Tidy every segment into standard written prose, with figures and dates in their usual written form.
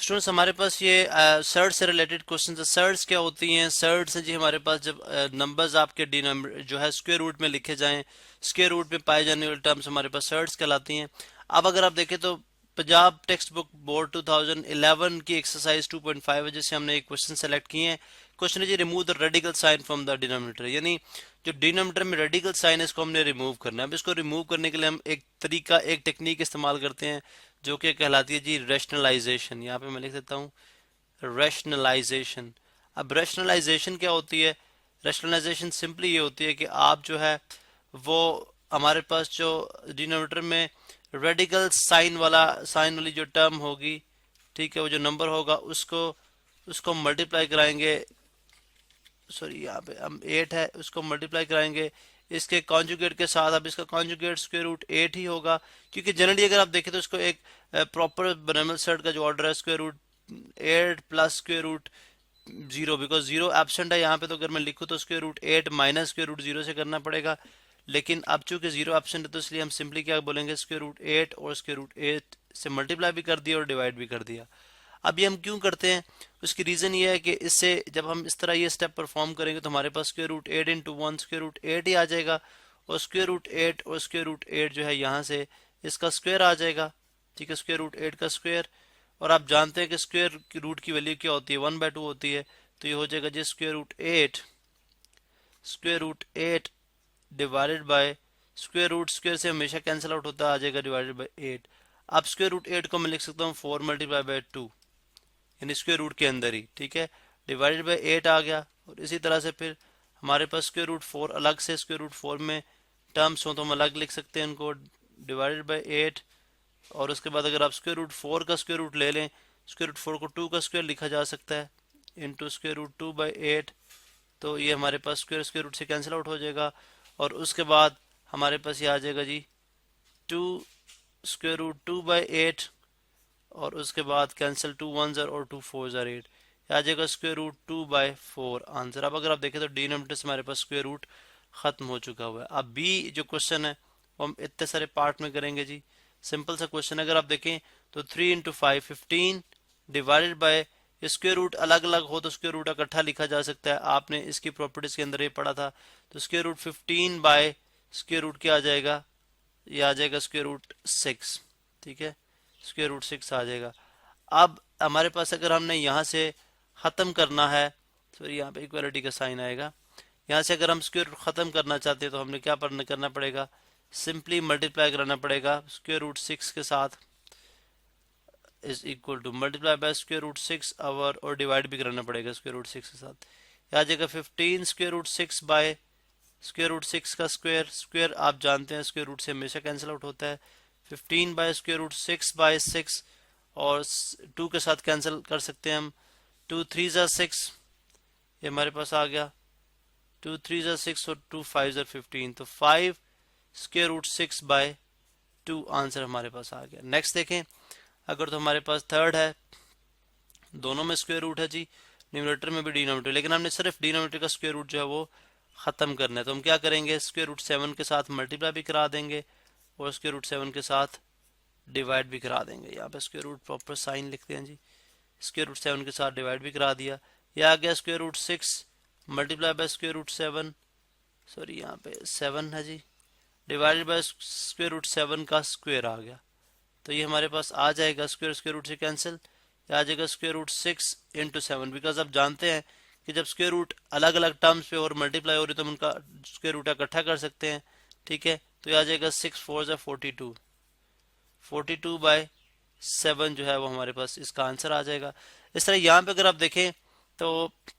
Students हमारे पास ये सर्ड से रिलेटेड क्वेश्चन है। सर्ड्स क्या होती हैं? सर्ड्स हैं जी हमारे पास जब नंबर्स आपके जो है स्क्वायर रूट में लिखे जाएं, स्क्वायर रूट में पाए जाने वाले टर्म्स हमारे पास सर्ड्स कहलाती हैं। अब अगर आप देखें तो पंजाब टेक्स्ट बुक बोर्ड 2011 की एक्सरसाइज 2.5 वजह से हमने एक क्वेश्चन सेलेक्ट किए हैं। क्वेश्चन है ji remove the radical sign from the denominator, यानी जो डिनोमिनेटर में रेडिकल साइन है इसको हमने रिमूव करना है। अब इसको रिमूव करने के लिए हम एक टेक्निक इस्तेमाल करते हैं जो कि कहलाती है जी रैशनलाइजेशन। यहाँ पे मैं लिख देता हूँ रैशनलाइजेशन। अब रैशनलाइजेशन क्या होती है? रैशनलाइजेशन सिंपली ये होती है कि आप जो है वो हमारे पास जो डिनोमिनेटर में रेडिकल साइन वाली जो टर्म होगी, ठीक है, वो जो नंबर होगा उसको उसको मल्टीप्लाई कराएंगे। सॉरी यहाँ पे हम 8 है, उसको मल्टीप्लाई कराएंगे इसके कॉन्जुगेट के साथ। अब इसका कॉन्जुगेट स्क्वायर रूट 8 ही होगा, क्योंकि जनरली अगर आप देखें तो इसको एक प्रॉपर बनमल सर्ट का जो ऑर्डर है square root 8 plus square root 0, because 0 absent है यहाँ पे, तो अगर मैं लिखूँ तो square root 8 minus square root 0 से करना पड़ेगा। लेकिन अब चूंकि 0 एब्सेंट है तो इसलिए हम सिंपली क्या बोलेंगे, स्क्वायर रूट 8 और स्क्वायर रूट 8 से मल्टीप्लाई भी कर दिया और डिवाइड भी कर दिया। अब ये हम क्यों करते हैं? उसकी रीज़न ये है कि इससे जब हम इस तरह ये स्टेप परफॉर्म करेंगे तो हमारे पास square root 8 into 1 square root 8 ही आ जाएगा, और स्क्वायर रूट 8 और स्क्वायर रूट 8 जो है यहाँ से इसका स्क्वायर आ जाएगा, ठीक है, स्क्वायर रूट 8 का स्क्वायर। और आप जानते हैं कि स्क्वायर की रूट की वैल्यू क्या होती है, 1/2 होती है, तो ये हो जाएगा ji square root 8 divided by square से हमेशा कैंसिल आउट होता आ जाएगा डिवाइडेड बाय 8। अब स्क्वायर रूट 8 को मैं लिख सकता हूँ 4 मल्टीप्लाई बाय 2, यानी स्क्वायर रूट के अंदर ही, ठीक है, डिवाइडेड बाय 8 आ गया। और इसी तरह से फिर हमारे पास स्क्वायर रूट 4 अलग से स्क्वायर रूट 4 में टर्म्स हो तो हम अलग लिख सकते हैं इनको, डिवाइडेड बाय 8। और उसके बाद अगर आप स्क्वायर रूट 4 का स्क्वायर रूट ले लें, स्क्वायर रूट 4 को 2 का स्क्वायर लिखा जा सकता है इंटू स्क्वायर रूट 2 बाई 8, तो ये हमारे पास स्क्वायर रूट से कैंसिल आउट हो जाएगा। और उसके बाद हमारे पास ये आ जाएगा जी 2 स्क्वायर रूट 2 बाई 8, और उसके बाद कैंसिल 2 1 और 2 4 8, आ जाएगा स्क्वायर रूट 2 बाई 4 आंसर। अब अगर आप देखें तो डिनोमिनेटर से हमारे पास स्क्वायर रूट खत्म हो चुका हुआ है। अब बी जो क्वेश्चन है वो हम इतने सारे पार्ट में करेंगे जी। सिंपल सा क्वेश्चन, अगर आप देखें तो 3 into 5 15 divided by, square root अलग अलग हो तो स्क्वायर रूट इकट्ठा लिखा जा सकता है, आपने इसकी प्रॉपर्टीज के अंदर ये पढ़ा था। तो square root 15 by square root क्या आ जाएगा, ये आ जाएगा स्क्वायर रूट 6, ठीक है, स्क्वायर रूट 6 आ जाएगा। अब हमारे पास अगर हमने यहाँ से ख़त्म करना है, सॉरी यहाँ पे इक्वालिटी का साइन आएगा, यहाँ से अगर हम स्क्वायर रूट ख़त्म करना चाहते हैं तो हमने क्या करना पड़ेगा, सिंपली मल्टीप्लाई कराना पड़ेगा स्क्वायर रूट 6 के साथ, is equal to multiply by square root 6 और डिवाइड भी कराना पड़ेगा स्क्वायर रूट 6 के साथ। आ जाएगा 15 square root 6 by square root 6 का स्क्वायर, स्क्वायर आप जानते हैं स्क्वायर रूट से हमेशा कैंसिल आउट होता है, 15 बाय स्क्वायर रूट 6 बाय 6, और 2 के साथ कैंसिल कर सकते हैं हम, 2 3 ज़ा 6, ये हमारे पास आ गया, 2 3 ज़ा 6 और 2 5 ज़ा 15, तो 5 स्क्वायर रूट 6 बाय 2 आंसर हमारे पास आ गया। नेक्स्ट देखें, अगर तो हमारे पास थर्ड है, दोनों में स्क्वायर रूट है जी, न्यूमरेटर में भी डिनोमिनेटर, लेकिन हमने सिर्फ डिनोमिनेटर का स्क्वायर रूट जो है वो ख़त्म करना है, तो हम क्या करेंगे, स्क्वायर रूट 7 के साथ मल्टीप्लाई भी करा देंगे और स्क्वायर रूट 7 के साथ डिवाइड भी करा देंगे। यहाँ पे स्क्वायर रूट प्रॉपर साइन लिखते हैं जी, स्क्वायर रूट 7 के साथ डिवाइड भी करा दिया। यह आ गया square root 6 multiply by square root 7, sorry यहाँ पे 7 है जी, डिवाइडेड बाय स्क्वायर रूट 7 का स्क्वायर आ गया, तो ये हमारे पास आ जाएगा स्क्वायर रूट से कैंसिल, आ जाएगा स्क्वायर रूट 6 इंटू 7, बिकॉज आप जानते हैं कि जब स्क्वायर रूट अलग अलग टर्म्स पे और मल्टीप्लाई हो रही तो हम उनका स्क्वायर रूट इकट्ठा कर सकते हैं, ठीक है, तो ये आ जाएगा 6 4 ज़ा 42 बाय 7 जो है वो हमारे पास इसका आंसर आ जाएगा। इस तरह यहाँ पे अगर आप देखें तो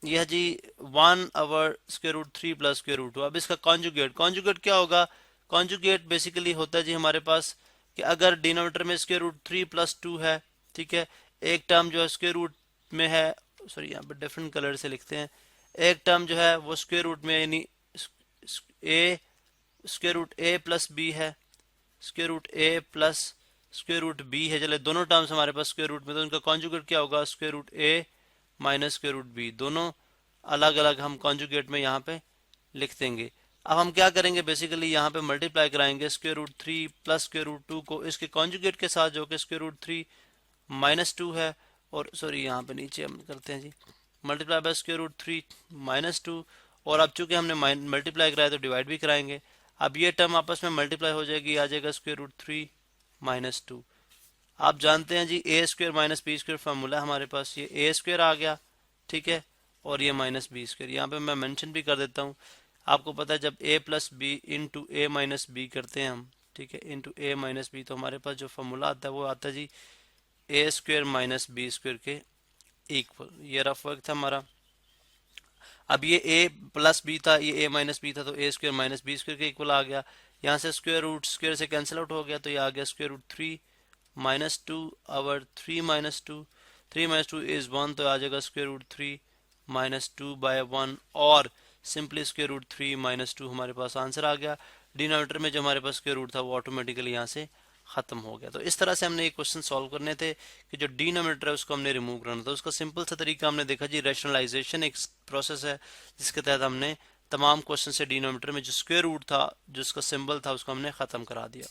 यह जी 1 over square root 3 plus square root 2। अब इसका कॉन्जुगेट क्या होगा, कॉन्जुगेट बेसिकली होता है जी हमारे पास कि अगर डिनोमिनेटर में स्क्वायर रूट 3 प्लस 2 है, ठीक है, एक टर्म जो है स्क्वायर रूट में है, सॉरी यहाँ पे डिफरेंट कलर से लिखते हैं, एक टर्म जो है वो स्क्वायर रूट में यानी ए स्क्वायर रूट ए प्लस बी है, स्क्वायर रूट ए प्लस स्क्वायर रूट बी है, चले दोनों टर्म्स हमारे पास स्क्वायर रूट में, तो उनका कॉन्जुगेट क्या होगा, स्क्वायर रूट ए माइनस स्क्वायर रूट बी, दोनों अलग अलग हम कॉन्जुगेट में यहाँ पे लिख देंगे। अब हम क्या करेंगे, बेसिकली यहाँ पे मल्टीप्लाई कराएंगे square root 3 plus square root 2 को इसके कॉन्जुगेट के साथ जो कि स्क्वायर रूट 3 माइनस 2 है, और सॉरी यहाँ पे नीचे हम करते हैं जी, मल्टीप्लाई बाय स्क्वायर रूट 3 -2, और अब चूंकि हमने मल्टीप्लाई कराया तो डिवाइड भी कराएंगे। अब ये टर्म आपस में मल्टीप्लाई हो जाएगी, आ जाएगा स्क्वायर रूट 3 -2। आप जानते हैं ji A square minus B square formula हमारे पास, ये ए स्क्वायर आ गया, ठीक है, और ये माइनस बी स्क्वायर। यहाँ पे मैं मेंशन भी कर देता हूँ, आपको पता है जब a plus B into A minus B करते हैं हम, ठीक है, इंटू ए माइनस बी, तो हमारे पास जो फार्मूला आता है वो आता है जी A square minus B square के इक्वल। ये रफ वर्क था हमारा। अब ये a प्लस बी था, ये a माइनस बी था, तो ए स्क्वायर माइनस बी स्क्वायर के इक्वल आ गया। यहाँ से स्क्वायर रूट स्क्वायर से कैंसिल आउट हो गया, तो ये आ गया स्क्वायर रूट 3 -2 आवर 3 -2, 3 -2 इज 1, तो आ जाएगा स्क्वायर रूट 3 -2 बाय 1, और सिंपली स्क्वायर रूट 3 -2 हमारे पास आंसर आ गया। डिनोमिनेटर में जो हमारे पास स्क्वायर रूट था वो ऑटोमेटिकली यहाँ से खत्म हो गया। तो इस तरह से हमने ये क्वेश्चन सॉल्व करने थे कि जो डिनोमिनेटर है उसको हमने रिमूव करना था। उसका सिंपल सा तरीका हमने देखा जी, रैशनलाइजेशन एक प्रोसेस है जिसके तहत हमने तमाम क्वेश्चन से डिनोमिनेटर में जो स्क्वायर रूट था, जो उसका सिंबल था, उसको हमने खत्म करा दिया।